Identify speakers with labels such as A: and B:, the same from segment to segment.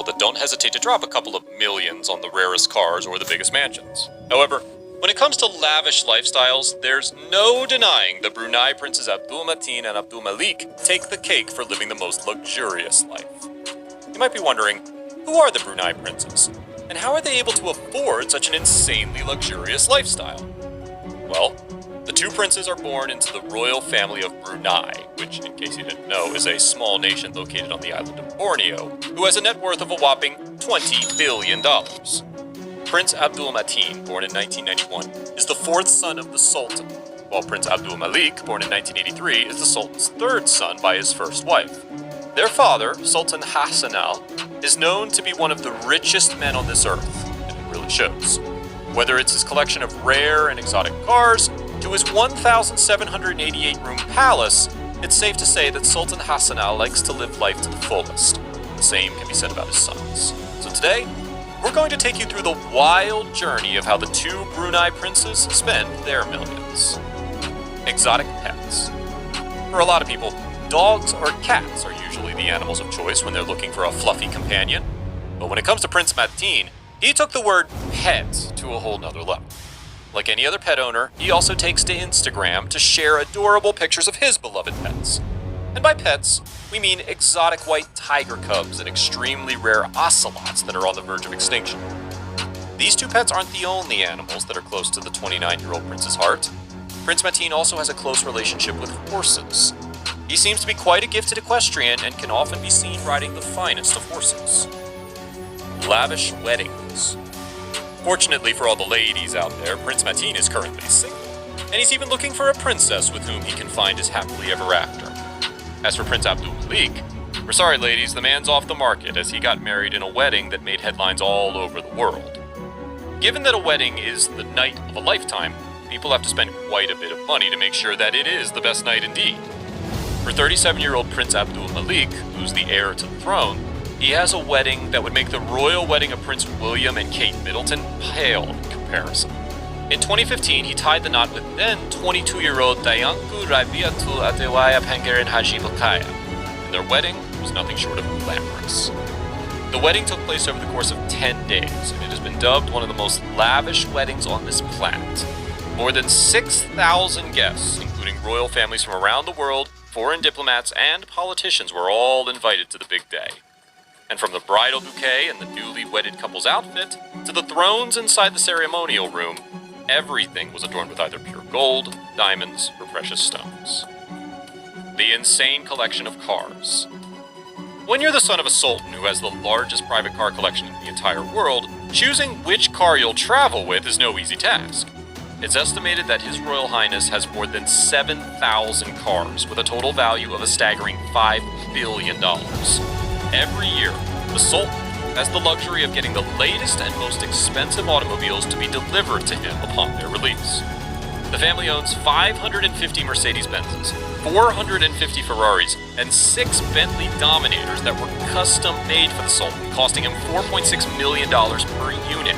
A: that don't hesitate to drop a couple of millions on the rarest cars or the biggest mansions. However, when it comes to lavish lifestyles, there's no denying the Brunei Princes Abdul Mateen and Abdul Malik take the cake for living the most luxurious life. You might be wondering, who are the Brunei Princes? And how are they able to afford such an insanely luxurious lifestyle? Well, the two princes are born into the royal family of Brunei, which, in case you didn't know, is a small nation located on the island of Borneo, who has a net worth of a whopping $20 billion. Prince Abdul Mateen, born in 1991, is the fourth son of the Sultan, while Prince Abdul Malik, born in 1983, is the Sultan's third son by his first wife. Their father, Sultan Hassanal, is known to be one of the richest men on this earth, and it really shows. Whether it's his collection of rare and exotic cars, to his 1,788-room palace, it's safe to say that Sultan Hassanal likes to live life to the fullest. The same can be said about his sons. So today, we're going to take you through the wild journey of how the two Brunei princes spend their millions. Exotic pets. For a lot of people, dogs or cats are usually the animals of choice when they're looking for a fluffy companion. But when it comes to Prince Mateen, he took the word pet to a whole nother level. Like any other pet owner, he also takes to Instagram to share adorable pictures of his beloved pets. And by pets, we mean exotic white tiger cubs and extremely rare ocelots that are on the verge of extinction. These two pets aren't the only animals that are close to the 29-year-old prince's heart. Prince Mateen also has a close relationship with horses. He seems to be quite a gifted equestrian and can often be seen riding the finest of horses. Lavish weddings. Fortunately for all the ladies out there, Prince Mateen is currently single, and he's even looking for a princess with whom he can find his happily ever after. As for Prince Abdul Malik, we're sorry ladies, the man's off the market as he got married in a wedding that made headlines all over the world. Given that a wedding is the night of a lifetime, people have to spend quite a bit of money to make sure that it is the best night indeed. For 37-year-old Prince Abdul Malik, who's the heir to the throne, he has a wedding that would make the royal wedding of Prince William and Kate Middleton pale in comparison. In 2015, he tied the knot with then 22-year-old Dayanku Rabiatul Adewaya Pangeran Hajibukaya, and their wedding was nothing short of glamorous. The wedding took place over the course of 10 days, and it has been dubbed one of the most lavish weddings on this planet. More than 6,000 guests, including royal families from around the world, foreign diplomats, and politicians were all invited to the big day. And from the bridal bouquet and the newly wedded couple's outfit, to the thrones inside the ceremonial room, everything was adorned with either pure gold, diamonds, or precious stones. The insane collection of cars. When you're the son of a sultan who has the largest private car collection in the entire world, choosing which car you'll travel with is no easy task. It's estimated that His Royal Highness has more than 7,000 cars with a total value of a staggering $5 billion. Every year, the Sultan has the luxury of getting the latest and most expensive automobiles to be delivered to him upon their release. The family owns 550 Mercedes-Benzes, 450 Ferraris, and 6 Bentley Dominators that were custom-made for the Sultan, costing him $4.6 million per unit.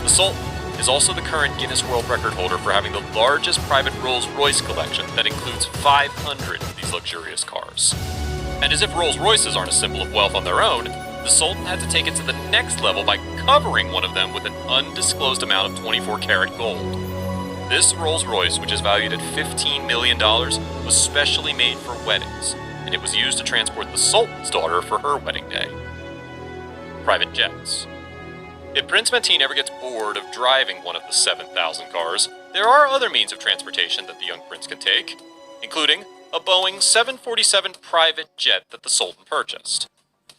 A: The Sultan is also the current Guinness World Record holder for having the largest private Rolls-Royce collection that includes 500 of these luxurious cars. And as if Rolls-Royces aren't a symbol of wealth on their own, the Sultan had to take it to the next level by covering one of them with an undisclosed amount of 24-karat gold. This Rolls-Royce, which is valued at $15 million, was specially made for weddings, and it was used to transport the Sultan's daughter for her wedding day. Private jets. If Prince Mateen ever gets bored of driving one of the 7,000 cars, there are other means of transportation that the young prince can take, including a Boeing 747 private jet that the Sultan purchased.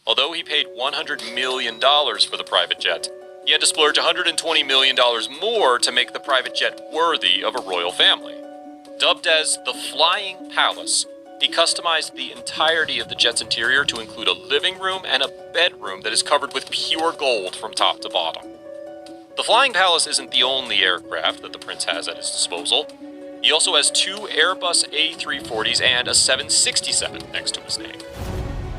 A: Although he paid $100 million for the private jet, he had to splurge $120 million more to make the private jet worthy of a royal family. Dubbed as the Flying Palace, he customized the entirety of the jet's interior to include a living room and a bedroom that is covered with pure gold from top to bottom. The Flying Palace isn't the only aircraft that the prince has at his disposal. He also has 2 Airbus A340s and a 767 next to his name.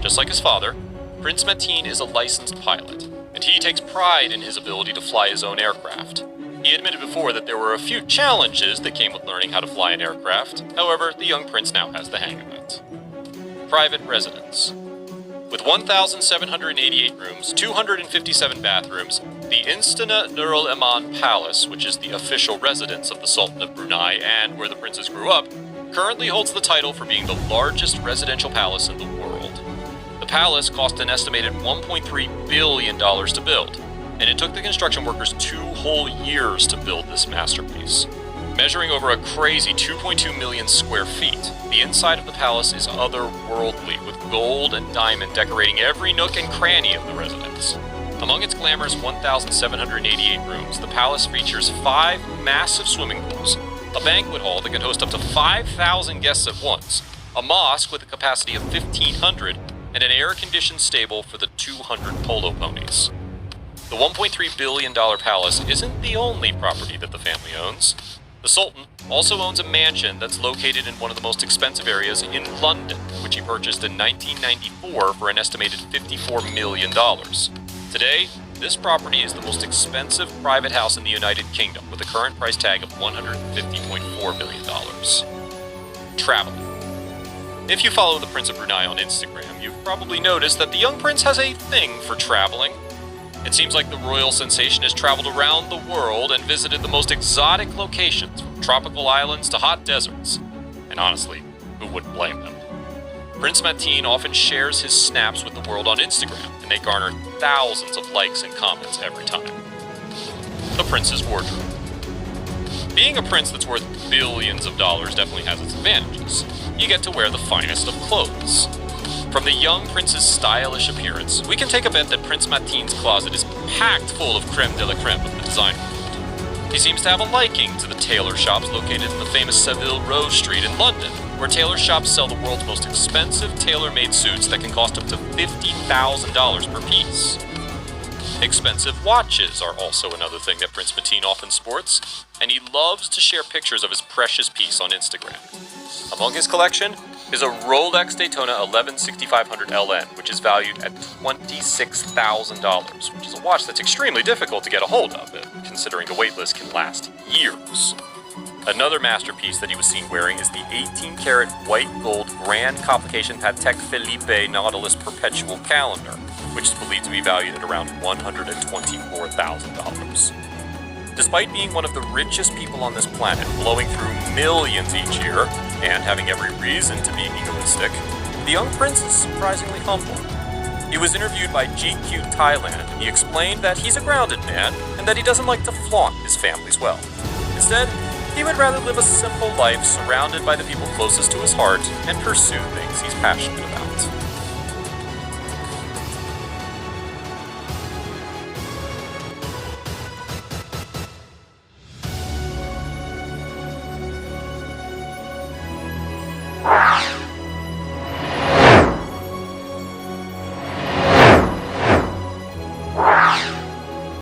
A: Just like his father, Prince Mateen is a licensed pilot, and he takes pride in his ability to fly his own aircraft. He admitted before that there were a few challenges that came with learning how to fly an aircraft. However, the young prince now has the hang of it. Private residence. With 1,788 rooms, 257 bathrooms, the Instantane Palace, which is the official residence of the Sultan of Brunei and where the princes grew up, currently holds the title for being the largest residential palace in the world. The palace cost an estimated $1.3 billion to build, and it took the construction workers 2 whole years to build this masterpiece. Measuring over a crazy 2.2 million square feet, the inside of the palace is otherworldly, with gold and diamond decorating every nook and cranny of the residence. Among its glamorous 1,788 rooms, the palace features 5 massive swimming pools, a banquet hall that can host up to 5,000 guests at once, a mosque with a capacity of 1,500, and an air-conditioned stable for the 200 polo ponies. The $1.3 billion palace isn't the only property that the family owns. The Sultan also owns a mansion that's located in one of the most expensive areas in London, which he purchased in 1994 for an estimated $54 million. Today, this property is the most expensive private house in the United Kingdom, with a current price tag of $150.4 million. Traveling. If you follow the Prince of Brunei on Instagram, you've probably noticed that the young prince has a thing for traveling. It seems like the royal sensation has traveled around the world and visited the most exotic locations, from tropical islands to hot deserts. And honestly, who wouldn't blame them? Prince Mateen often shares his snaps with the world on Instagram, and they garner thousands of likes and comments every time. The prince's wardrobe. Being a prince that's worth billions of dollars definitely has its advantages. You get to wear the finest of clothes. From the young prince's stylish appearance, we can take a bet that Prince Mateen's closet is packed full of creme de la creme of the design world. He seems to have a liking to the tailor shops located in the famous Savile Row Street in London, where tailor shops sell the world's most expensive tailor-made suits that can cost up to $50,000 per piece. Expensive watches are also another thing that Prince Mateen often sports, and he loves to share pictures of his precious piece on Instagram. Among his collection is a Rolex Daytona 116500 LN, which is valued at $26,000, which is a watch that's extremely difficult to get a hold of, considering the waitlist can last years. Another masterpiece that he was seen wearing is the 18-karat white gold Grand Complication Patek Felipe Nautilus Perpetual calendar, which is believed to be valued at around $124,000. Despite being one of the richest people on this planet, blowing through millions each year, and having every reason to be egoistic, the young prince is surprisingly humble. He was interviewed by GQ Thailand, and he explained that he's a grounded man, and that he doesn't like to flaunt his family's wealth. Instead, he would rather live a simple life surrounded by the people closest to his heart and pursue things he's passionate about.